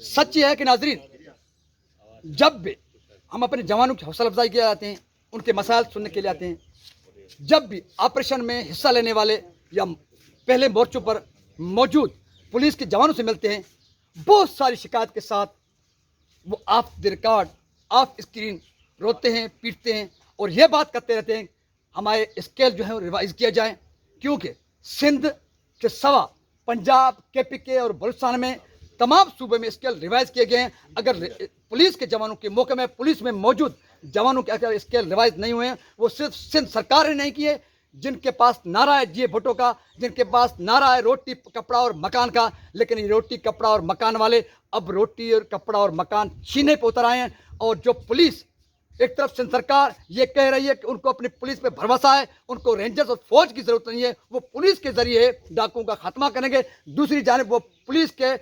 सच ये है कि नाजरीन, जब भी हम अपने जवानों की हौसला अफजाई किए जाते हैं, उनके मसाइल सुनने के लिए आते हैं, जब भी ऑपरेशन में हिस्सा लेने वाले या पहले मोर्चों पर मौजूद पुलिस के जवानों से मिलते हैं, बहुत सारी शिकायत के साथ वो of the record, of screen रोते हैं, पीटते हैं और ये बात करते रहते हैं हमारे स्केल जो है वो रिवाइज किया जाए, क्योंकि सिंध के सवा पंजाब, KPK और बलूचिस्तान में तमाम सूबे में स्केल रिवाइज किए गए हैं। अगर पुलिस के जवानों के मौके में पुलिस में मौजूद जवानों के अगर स्केल रिवाइज नहीं हुए हैं, वो सिर्फ सिंध सरकार ने नहीं किए, जिनके पास नारा है GA भुट्टो का, जिनके पास नारा है रोटी कपड़ा और मकान का, लेकिन ये रोटी कपड़ा और मकान वाले अब रोटी और कपड़ा और मकान छीने पे उतर आए हैं। और जो पुलिस, एक तरफ सिंध सरकार ये कह रही है कि उनको अपनी पुलिस पे भरोसा है, उनको रेंजर्स और फौज की जरूरत नहीं है, वो पुलिस के जरिए डाकुओं का खात्मा करेंगे, दूसरी जानिब वो पुलिस के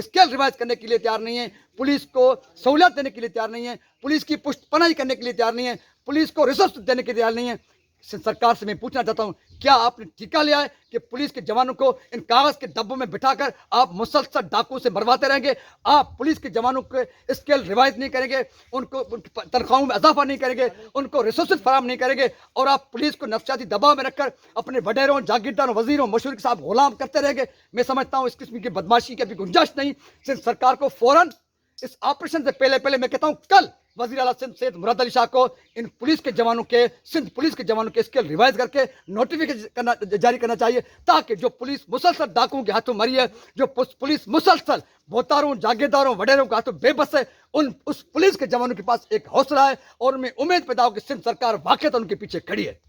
स्केल रिवाइज करने के लिए तैयार नहीं है, पुलिस को सहूलियत देने के लिए तैयार नहीं है, पुलिस की पुष्टपनाही करने के लिए तैयार नहीं है, पुलिस को रिसोर्स देने के लिए तैयार नहीं है। सरकार से मैं पूछना चाहता हूं, क्या आपने ठेका लिया है कि पुलिस के जवानों को इन कागज के डब्बों में बिठाकर आप मुसलसल डाकुओं से मरवाते रहेंगे? आप पुलिस के जवानों के स्केल रिवाइज नहीं करेंगे, उनको तनख्वाहों में इजाफा नहीं करेंगे, उनको रिसोर्सेज फराहम नहीं करेंगे, और आप पुलिस को नफसियाती दबाव में रखकर अपने वडेरों, जागीरदारों, वजीरों, मशहूर के साथ गुलाम करते रहेंगे? मैं समझता हूँ इस किस्म की बदमाशी की अभी गुंजाइश नहीं। सिर्फ सरकार को फौरन इस ऑपरेशन से पहले मैं कहता हूं कल वज़ीर आला सिंध सैयद मुराद अली शाह को इन पुलिस के जवानों के, सिंध पुलिस के जवानों के स्केल रिवाइज करके नोटिफिकेशन जारी करना चाहिए, ताकि जो पुलिस मुसलसल डाकुओं के हाथों मरी है, जो पुलिस मुसलसल बोतारों, जागीरदारों, वडेरों के हाथों बेबस है, उस पुलिस के जवानों के पास एक हौसला है और उनमें उम्मीद पैदा हो कि सिंध सरकार वाकई उनके पीछे खड़ी है।